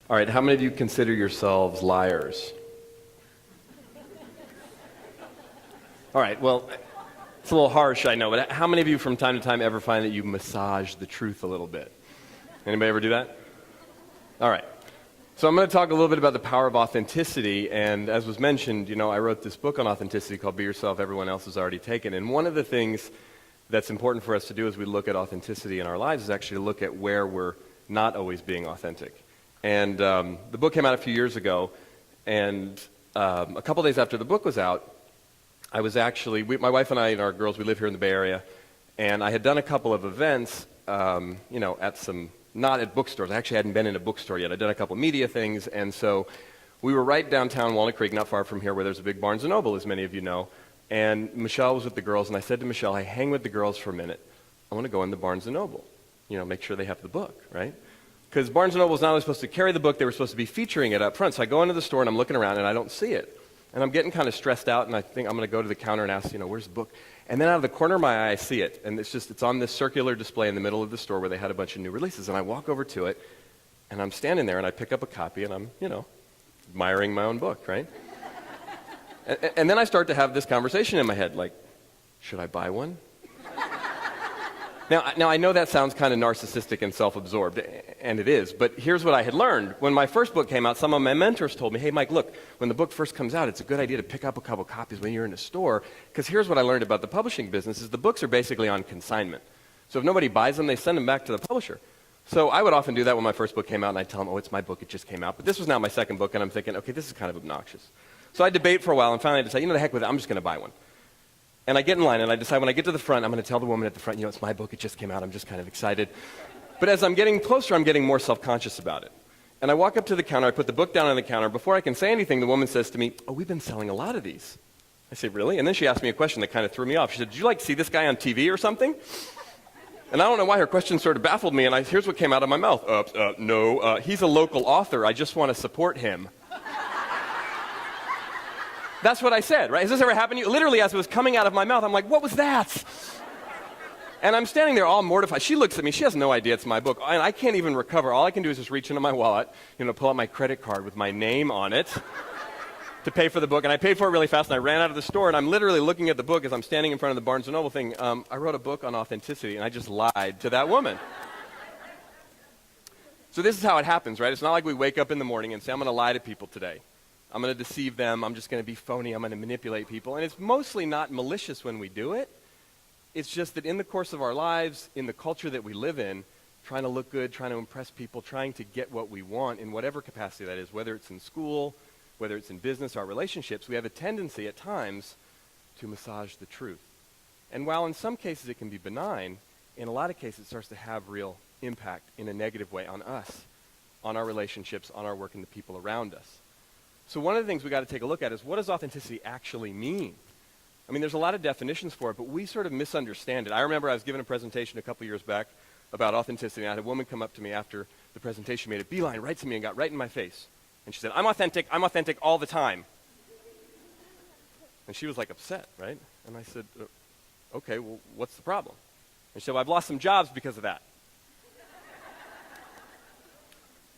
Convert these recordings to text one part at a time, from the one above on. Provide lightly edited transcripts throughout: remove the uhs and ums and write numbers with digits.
All right, how many of you consider yourselves liars? All right, well, it's a little harsh, I know, but how many of you from time to time ever find that you massage the truth a little bit? Anybody ever do that? All right. So I'm going to talk a little bit about the power of authenticity, and as was mentioned, I wrote this book on authenticity called Be Yourself, Everyone Else Has Already Taken, and one of the things that's important for us to do as we look at authenticity in our lives is actually look at where we're not always being authentic. And the book came out a few years ago, and a couple days after the book was out, I was actually, my wife and I and our girls, we live here in the Bay Area, and I had done a couple of events, at some, not at bookstores. I actually hadn't been in a bookstore yet. I'd done a couple of media things, and so we were right downtown Walnut Creek, not far from here, where there's a big Barnes & Noble, as many of you know, and Michelle was with the girls, and I said to Michelle, hey, hang with the girls for a minute. I want to go in the Barnes & Noble, make sure they have the book, right? Because Barnes & Noble was not only supposed to carry the book, they were supposed to be featuring it up front. So I go into the store, and I'm looking around, and I don't see it. And I'm getting kind of stressed out, and I think I'm going to go to the counter and ask, where's the book? And then out of the corner of my eye, I see it. And it's on this circular display in the middle of the store where they had a bunch of new releases. And I walk over to it, and I'm standing there, and I pick up a copy, and I'm, admiring my own book, right? and then I start to have this conversation in my head, like, should I buy one? Now, I know that sounds kind of narcissistic and self-absorbed, and it is, but here's what I had learned. When my first book came out, some of my mentors told me, hey, Mike, look, when the book first comes out, it's a good idea to pick up a couple copies when you're in a store, because here's what I learned about the publishing business, is the books are basically on consignment. So if nobody buys them, they send them back to the publisher. So I would often do that when my first book came out, and I'd tell them, oh, it's my book, it just came out. But this was now my second book, and I'm thinking, okay, this is kind of obnoxious. So I debate for a while, and finally I decide, the heck with it, I'm just going to buy one. And I get in line, and I decide when I get to the front, I'm going to tell the woman at the front, it's my book, it just came out, I'm just kind of excited. But as I'm getting closer, I'm getting more self-conscious about it. And I walk up to the counter, I put the book down on the counter. Before I can say anything, the woman says to me, oh, we've been selling a lot of these. I say, really? And then she asked me a question that kind of threw me off. She said, did you see this guy on TV or something? And I don't know why her question sort of baffled me, and here's what came out of my mouth. No, he's a local author, I just want to support him. That's what I said, right? Has this ever happened to you? Literally, as it was coming out of my mouth, I'm like, what was that? And I'm standing there all mortified. She looks at me. She has no idea it's my book. And I can't even recover. All I can do is just reach into my wallet, pull out my credit card with my name on it to pay for the book. And I paid for it really fast, and I ran out of the store. And I'm literally looking at the book as I'm standing in front of the Barnes & Noble thing. I wrote a book on authenticity, and I just lied to that woman. So this is how it happens, right? It's not like we wake up in the morning and say, I'm going to lie to people today. I'm going to deceive them, I'm just going to be phony, I'm going to manipulate people. And it's mostly not malicious when we do it. It's just that in the course of our lives, in the culture that we live in, trying to look good, trying to impress people, trying to get what we want in whatever capacity that is, whether it's in school, whether it's in business, our relationships, we have a tendency at times to massage the truth. And while in some cases it can be benign, in a lot of cases it starts to have real impact in a negative way on us, on our relationships, on our work, and the people around us. So one of the things we got to take a look at is, what does authenticity actually mean? I mean, there's a lot of definitions for it, but we sort of misunderstand it. I remember I was giving a presentation a couple years back about authenticity, and I had a woman come up to me after the presentation, made a beeline right to me and got right in my face. And she said, I'm authentic all the time. And she was like upset, right? And I said, okay, well, what's the problem? And she said, well, I've lost some jobs because of that.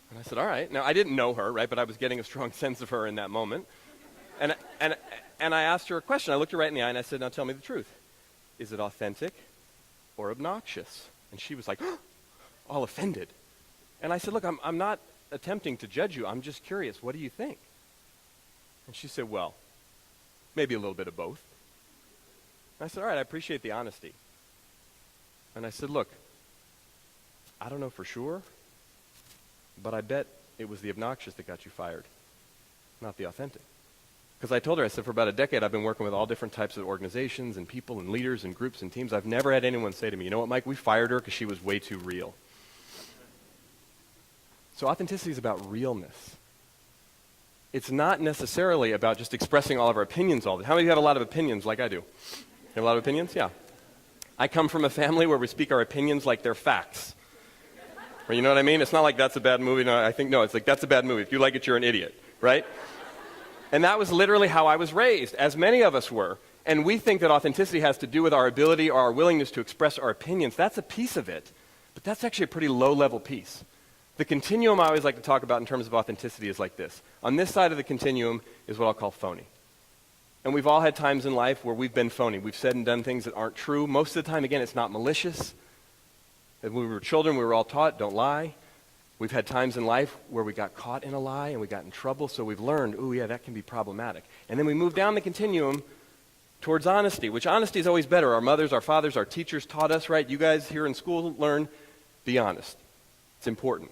And I said, all right. Now, I didn't know her, right, but I was getting a strong sense of her in that moment. And I asked her a question. I looked her right in the eye, and I said, now tell me the truth. Is it authentic or obnoxious? And she was like, all offended. And I said, look, I'm not attempting to judge you. I'm just curious. What do you think? And she said, well, maybe a little bit of both. And I said, all right, I appreciate the honesty. And I said, look, I don't know for sure, but I bet it was the obnoxious that got you fired, not the authentic. Because I told her, I said, for about a decade, I've been working with all different types of organizations and people and leaders and groups and teams. I've never had anyone say to me, you know what, Mike, we fired her because she was way too real. So authenticity is about realness. It's not necessarily about just expressing all of our opinions all the time. How many of you have a lot of opinions like I do? You have a lot of opinions? Yeah. I come from a family where we speak our opinions like they're facts. Or you know what I mean? It's not like that's a bad movie. No, it's like that's a bad movie. If you like it, you're an idiot, right? And that was literally how I was raised, as many of us were. And we think that authenticity has to do with our ability or our willingness to express our opinions. That's a piece of it, but that's actually a pretty low-level piece. The continuum I always like to talk about in terms of authenticity is like this. On this side of the continuum is what I'll call phony. And we've all had times in life where we've been phony. We've said and done things that aren't true. Most of the time, again, it's not malicious. And when we were children, we were all taught, don't lie. We've had times in life where we got caught in a lie and we got in trouble, so we've learned, oh yeah, that can be problematic. And then we move down the continuum towards honesty, which honesty is always better. Our mothers, our fathers, our teachers taught us, right? You guys here in school learn, be honest. It's important.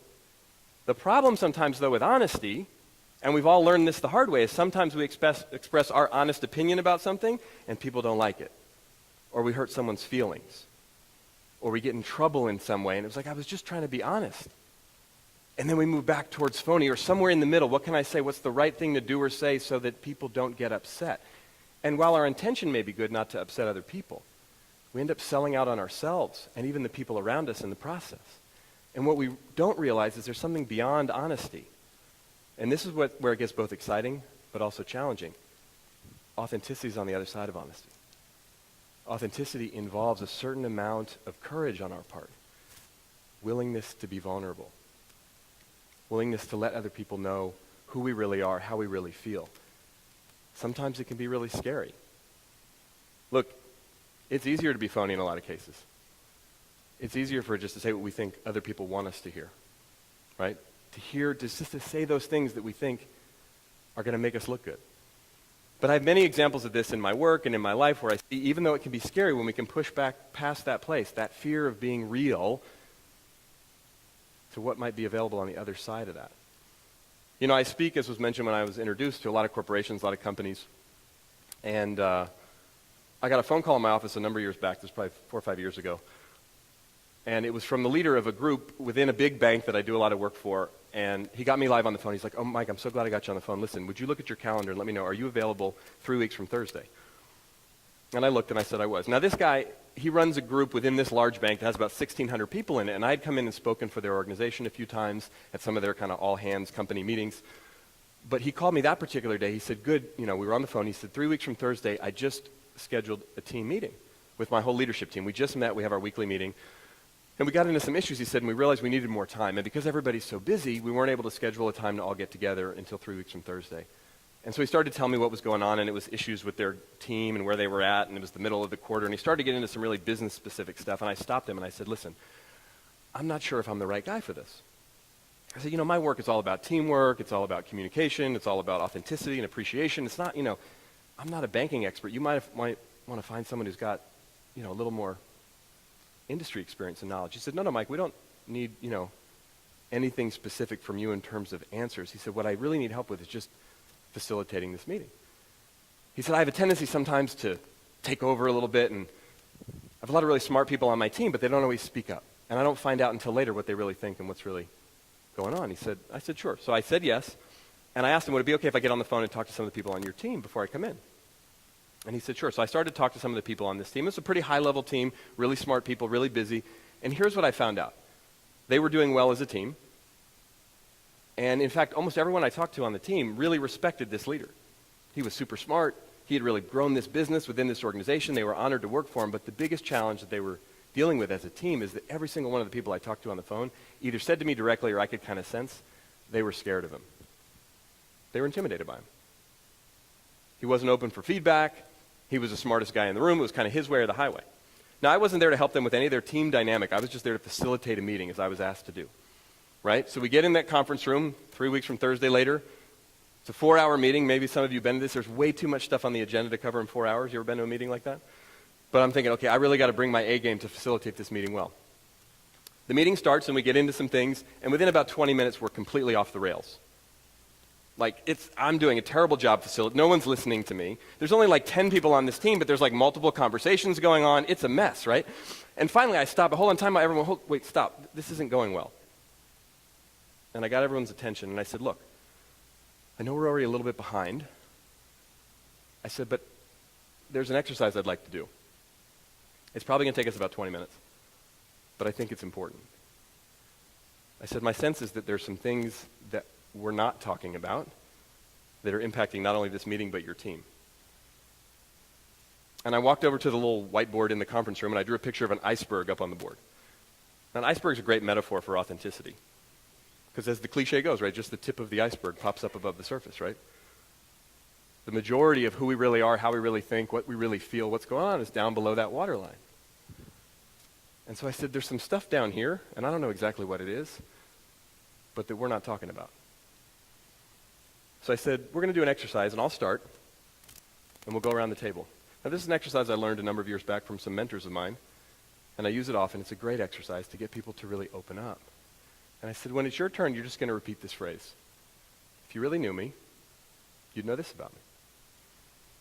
The problem sometimes, though, with honesty, and we've all learned this the hard way, is sometimes we express our honest opinion about something and people don't like it. Or we hurt someone's feelings. Or we get in trouble in some way, and it was like, I was just trying to be honest. And then we move back towards phony, or somewhere in the middle. What can I say? What's the right thing to do or say so that people don't get upset? And while our intention may be good not to upset other people, we end up selling out on ourselves and even the people around us in the process. And what we don't realize is there's something beyond honesty. And this is where it gets both exciting but also challenging. Authenticity is on the other side of honesty. Authenticity involves a certain amount of courage on our part, willingness to be vulnerable, willingness to let other people know who we really are, how we really feel. Sometimes it can be really scary. Look, it's easier to be phony in a lot of cases. It's easier for us just to say what we think other people want us to hear, right? Just to say those things that we think are going to make us look good. But I have many examples of this in my work and in my life where I see, even though it can be scary, when we can push back past that place, that fear of being real, to what might be available on the other side of that. You know, I speak, as was mentioned when I was introduced, to a lot of corporations, a lot of companies. And I got a phone call in my office a number of years back, this was probably 4 or 5 years ago. And it was from the leader of a group within a big bank that I do a lot of work for. And he got me live on the phone. He's like, oh, Mike, I'm so glad I got you on the phone. Listen, would you look at your calendar and let me know, are you available 3 weeks from Thursday? And I looked and I said I was. Now this guy, he runs a group within this large bank that has about 1,600 people in it. And I had come in and spoken for their organization a few times at some of their kind of all-hands company meetings. But he called me that particular day. He said, good, we were on the phone. He said, 3 weeks from Thursday, I just scheduled a team meeting with my whole leadership team. We just met. We have our weekly meeting. And we got into some issues, he said, and we realized we needed more time. And because everybody's so busy, we weren't able to schedule a time to all get together until 3 weeks from Thursday. And so he started to tell me what was going on, and it was issues with their team and where they were at, and it was the middle of the quarter. And he started to get into some really business-specific stuff. And I stopped him, and I said, listen, I'm not sure if I'm the right guy for this. I said, my work is all about teamwork. It's all about communication. It's all about authenticity and appreciation. It's not, I'm not a banking expert. You might want to find someone who's got, a little more industry experience and knowledge. He said, no, Mike, we don't need, anything specific from you in terms of answers. He said, what I really need help with is just facilitating this meeting. He said, I have a tendency sometimes to take over a little bit, and I have a lot of really smart people on my team, but they don't always speak up. And I don't find out until later what they really think and what's really going on. I said, sure. So I said yes, and I asked him, would it be okay if I get on the phone and talk to some of the people on your team before I come in? And he said, sure. So I started to talk to some of the people on this team. It's a pretty high-level team, really smart people, really busy. And here's what I found out. They were doing well as a team. And in fact, almost everyone I talked to on the team really respected this leader. He was super smart. He had really grown this business within this organization. They were honored to work for him. But the biggest challenge that they were dealing with as a team is that every single one of the people I talked to on the phone either said to me directly or I could kind of sense they were scared of him. They were intimidated by him. He wasn't open for feedback. He was the smartest guy in the room. It was kind of his way or the highway. Now, I wasn't there to help them with any of their team dynamic. I was just there to facilitate a meeting as I was asked to do. Right? So we get in that conference room 3 weeks from Thursday later. It's a 4-hour meeting. Maybe some of you have been to this. There's way too much stuff on the agenda to cover in 4 hours. You ever been to a meeting like that? But I'm thinking, okay, I really got to bring my A game to facilitate this meeting well. The meeting starts and we get into some things, and within about 20 minutes, we're completely off the rails. I'm doing a terrible job facilitating. No one's listening to me. There's only like 10 people on this team, but there's like multiple conversations going on. It's a mess, right? And finally, I stop. Hold on, time out, everyone. Wait, stop. This isn't going well. And I got everyone's attention, and I said, look, I know we're already a little bit behind. I said, but there's an exercise I'd like to do. It's probably going to take us about 20 minutes, but I think it's important. I said, my sense is that there's some things that we're not talking about that are impacting not only this meeting, but your team. And I walked over to the little whiteboard in the conference room, and I drew a picture of an iceberg up on the board. Now, an iceberg is a great metaphor for authenticity. Because as the cliche goes, right, just the tip of the iceberg pops up above the surface, right? The majority of who we really are, how we really think, what we really feel, what's going on is down below that waterline. And so I said, there's some stuff down here, and I don't know exactly what it is, but that we're not talking about. So I said, we're going to do an exercise, and I'll start, and we'll go around the table. Now, this is an exercise I learned a number of years back from some mentors of mine, and I use it often. It's a great exercise to get people to really open up. And I said, when it's your turn, you're just going to repeat this phrase. If you really knew me, you'd know this about me.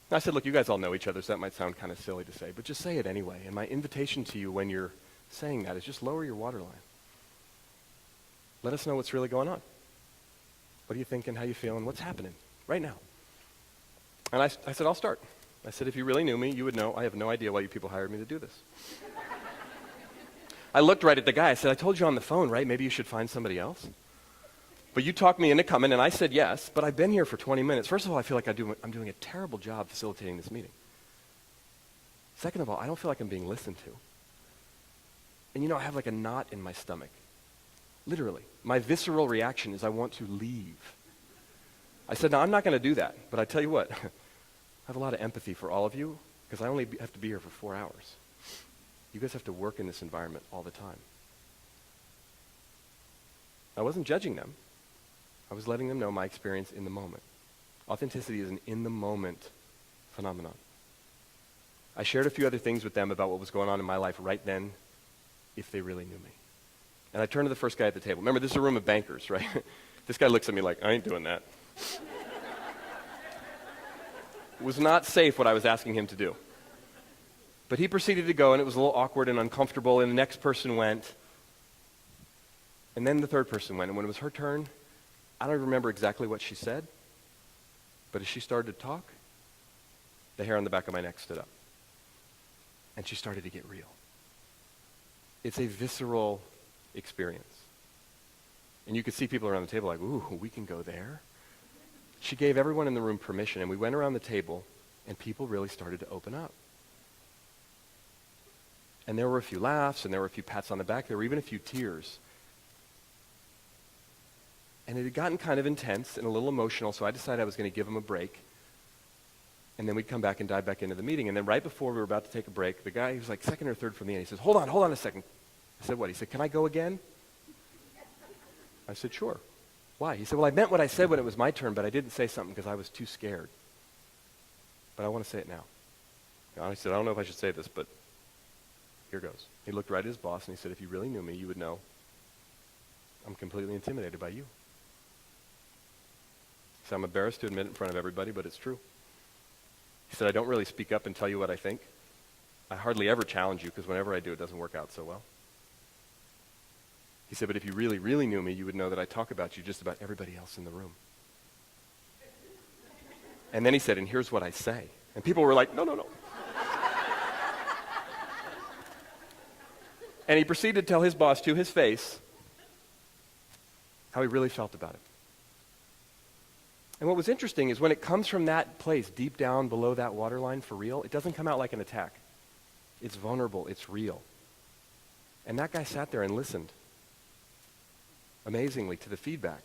And I said, look, you guys all know each other, so that might sound kind of silly to say, but just say it anyway. And my invitation to you when you're saying that is just lower your waterline. Let us know what's really going on. What are you thinking? How you feeling? What's happening right now? And I said, I'll start. I said, if you really knew me, you would know I have no idea why you people hired me to do this. I looked right at the guy. I said, I told you on the phone, right? Maybe you should find somebody else. But you talked me into coming, and I said yes, but I've been here for 20 minutes. First of all, I feel like I'm doing a terrible job facilitating this meeting. Second of all, I don't feel like I'm being listened to. And I have like a knot in my stomach. Literally. My visceral reaction is I want to leave. I said, no, I'm not going to do that. But I tell you what, I have a lot of empathy for all of you because I only have to be here for 4 hours. You guys have to work in this environment all the time. I wasn't judging them. I was letting them know my experience in the moment. Authenticity is an in-the-moment phenomenon. I shared a few other things with them about what was going on in my life right then, if they really knew me. And I turned to the first guy at the table. Remember, this is a room of bankers, right? This guy looks at me like, I ain't doing that. It was not safe what I was asking him to do. But he proceeded to go, and it was a little awkward and uncomfortable, and the next person went. And then the third person went, and when it was her turn, I don't remember exactly what she said, but as she started to talk, the hair on the back of my neck stood up. And she started to get real. It's a visceral experience. And you could see people around the table like, ooh, we can go there. She gave everyone in the room permission, and we went around the table, and people really started to open up. And there were a few laughs, and there were a few pats on the back. There were even a few tears. And it had gotten kind of intense and a little emotional, so I decided I was going to give them a break. And then we'd come back and dive back into the meeting. And then right before we were about to take a break, the guy, he was like second or third from the end, he says, hold on a second. I said, what? He said, can I go again? I said, sure. Why? He said, well, I meant what I said when it was my turn, but I didn't say something because I was too scared. But I want to say it now. And I said, I don't know if I should say this, but here goes. He looked right at his boss and he said, if you really knew me, you would know I'm completely intimidated by you. He said, I'm embarrassed to admit it in front of everybody, but it's true. He said, I don't really speak up and tell you what I think. I hardly ever challenge you because whenever I do, it doesn't work out so well. He said, but if you really, really knew me, you would know that I talk about you just about everybody else in the room. And then he said, and here's what I say. And people were like, no. And he proceeded to tell his boss to his face how he really felt about it. And what was interesting is when it comes from that place, deep down below that waterline for real, it doesn't come out like an attack. It's vulnerable. It's real. And that guy sat there and listened, amazingly, to the feedback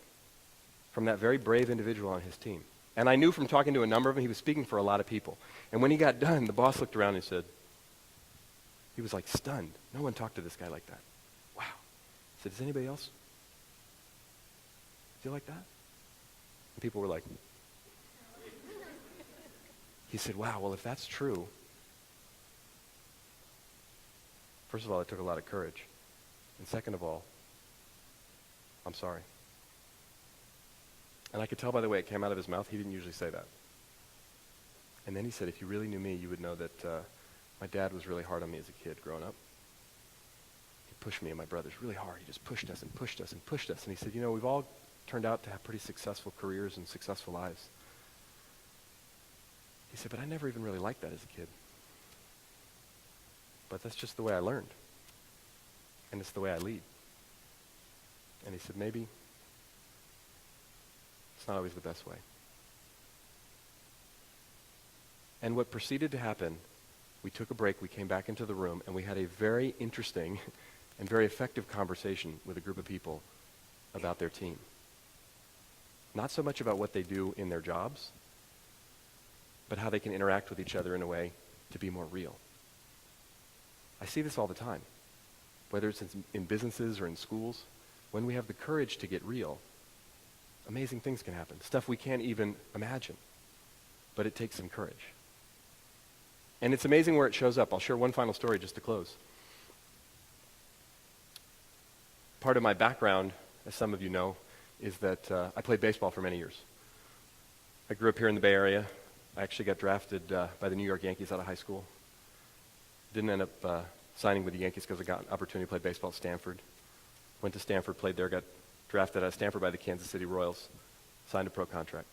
from that very brave individual on his team. And I knew from talking to a number of them, he was speaking for a lot of people. And when he got done, the boss looked around and said, he was like stunned. No one talked to this guy like that. Wow. He said, does anybody else feel like that? And people were like, he said, wow, well, if that's true, first of all, it took a lot of courage. And second of all, I'm sorry. And I could tell by the way it came out of his mouth, he didn't usually say that. And then he said, if you really knew me, you would know that my dad was really hard on me as a kid growing up. He pushed me and my brothers really hard. He just pushed us and pushed us and pushed us. And he said, you know, we've all turned out to have pretty successful careers and successful lives. He said, but I never even really liked that as a kid. But that's just the way I learned. And it's the way I lead. And he said, maybe it's not always the best way. And what proceeded to happen, we took a break, we came back into the room, and we had a very interesting and very effective conversation with a group of people about their team. Not so much about what they do in their jobs, but how they can interact with each other in a way to be more real. I see this all the time, whether it's in businesses or in schools. When we have the courage to get real, amazing things can happen, stuff we can't even imagine, but it takes some courage. And it's amazing where it shows up. I'll share one final story just to close. Part of my background, as some of you know, is that I played baseball for many years. I grew up here in the Bay Area. I actually got drafted by the New York Yankees out of high school. Didn't end up signing with the Yankees because I got an opportunity to play baseball at Stanford. Went to Stanford, played there, got drafted out of Stanford by the Kansas City Royals, signed a pro contract.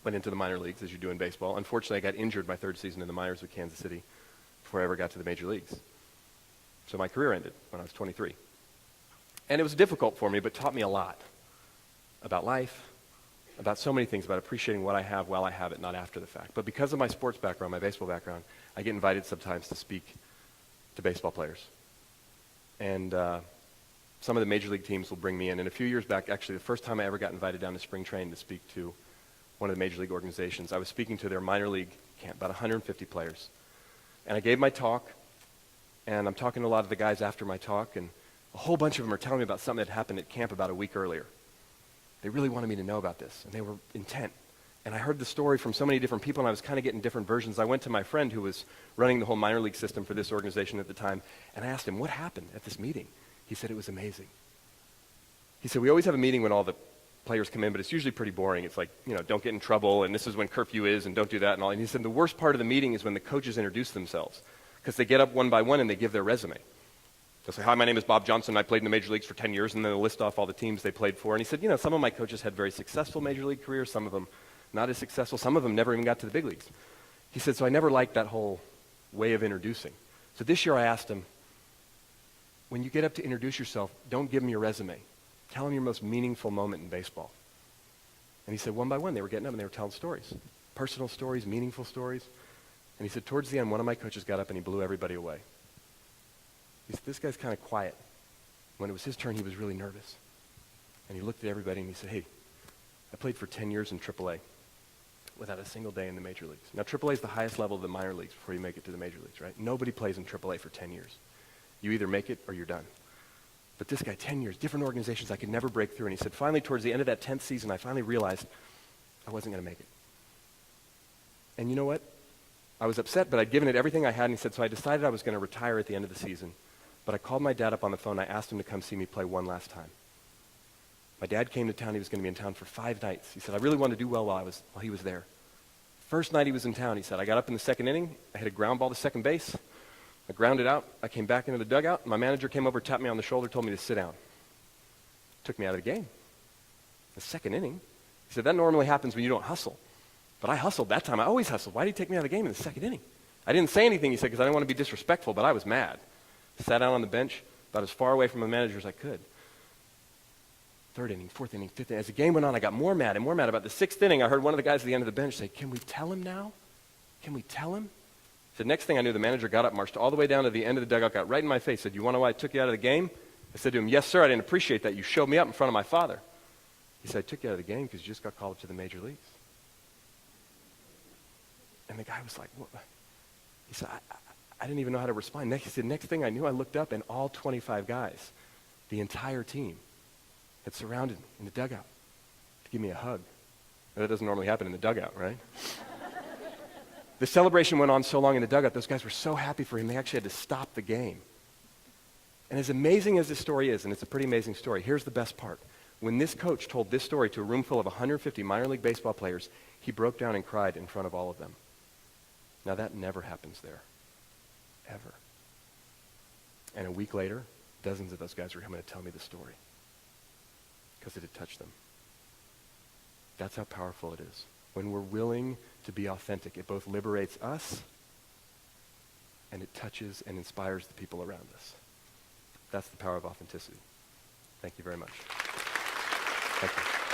Went into the minor leagues, as you do in baseball. Unfortunately, I got injured my third season in the minors with Kansas City before I ever got to the major leagues. So my career ended when I was 23. And it was difficult for me, but taught me a lot about life, about so many things, about appreciating what I have while I have it, not after the fact. But because of my sports background, my baseball background, I get invited sometimes to speak to baseball players. And some of the major league teams will bring me in. And a few years back, actually, the first time I ever got invited down to spring training to speak to one of the major league organizations, I was speaking to their minor league camp, about 150 players. And I gave my talk, and I'm talking to a lot of the guys after my talk, and a whole bunch of them are telling me about something that happened at camp about a week earlier. They really wanted me to know about this, and they were intent. And I heard the story from so many different people, and I was kind of getting different versions. I went to my friend who was running the whole minor league system for this organization at the time, and I asked him, what happened at this meeting? He said it was amazing. He said, we always have a meeting when all the players come in, but it's usually pretty boring. It's like, don't get in trouble, and this is when curfew is, and don't do that and all. And he said the worst part of the meeting is when the coaches introduce themselves, because they get up one by one and they give their resume. They'll say, hi, my name is Bob Johnson. I played in the major leagues for 10 years, and then they'll list off all the teams they played for. And he said, some of my coaches had very successful major league careers, some of them not as successful, some of them never even got to the big leagues. He said, so I never liked that whole way of introducing. So this year I asked him, when you get up to introduce yourself, don't give them your resume. Tell them your most meaningful moment in baseball. And he said one by one, they were getting up and they were telling stories, personal stories, meaningful stories. And he said, towards the end, one of my coaches got up and he blew everybody away. He said, this guy's kind of quiet. When it was his turn, he was really nervous. And he looked at everybody and he said, hey, I played for 10 years in AAA without a single day in the major leagues. Now, AAA is the highest level of the minor leagues before you make it to the major leagues, right? Nobody plays in AAA for 10 years. You either make it or you're done. But this guy, 10 years, different organizations, I could never break through. And he said, finally, towards the end of that 10th season, I finally realized I wasn't going to make it. And you know what? I was upset, but I'd given it everything I had. And he said, so I decided I was going to retire at the end of the season. But I called my dad up on the phone. I asked him to come see me play one last time. My dad came to town. He was going to be in town for 5 nights. He said, I really wanted to do well while he was there. First night he was in town, he said, I got up in the second inning. I hit a ground ball to second base. I grounded out. I came back into the dugout. My manager came over, tapped me on the shoulder, told me to sit down. Took me out of the game. The second inning. He said, that normally happens when you don't hustle. But I hustled that time. I always hustled. Why did he take me out of the game in the second inning? I didn't say anything, he said, because I didn't want to be disrespectful, but I was mad. Sat down on the bench, about as far away from the manager as I could. Third inning, fourth inning, fifth inning. As the game went on, I got more mad and more mad. About the sixth inning, I heard one of the guys at the end of the bench say, can we tell him now? Can we tell him? The next thing I knew, the manager got up, marched all the way down to the end of the dugout, got right in my face, said, you want to know why I took you out of the game? I said to him, yes, sir, I didn't appreciate that. You showed me up in front of my father. He said, I took you out of the game because you just got called up to the major leagues. And the guy was like, what? He said, I didn't even know how to respond. He said, next thing I knew, I looked up and all 25 guys, the entire team, had surrounded me in the dugout to give me a hug. Now, that doesn't normally happen in the dugout, right? The celebration went on so long in the dugout, those guys were so happy for him, they actually had to stop the game. And as amazing as this story is, and it's a pretty amazing story, here's the best part. When this coach told this story to a room full of 150 minor league baseball players, he broke down and cried in front of all of them. Now that never happens there, ever. And a week later, dozens of those guys were coming to tell me the story because it had touched them. That's how powerful it is. When we're willing to be authentic, it both liberates us and it touches and inspires the people around us. That's the power of authenticity. Thank you very much. Thank you.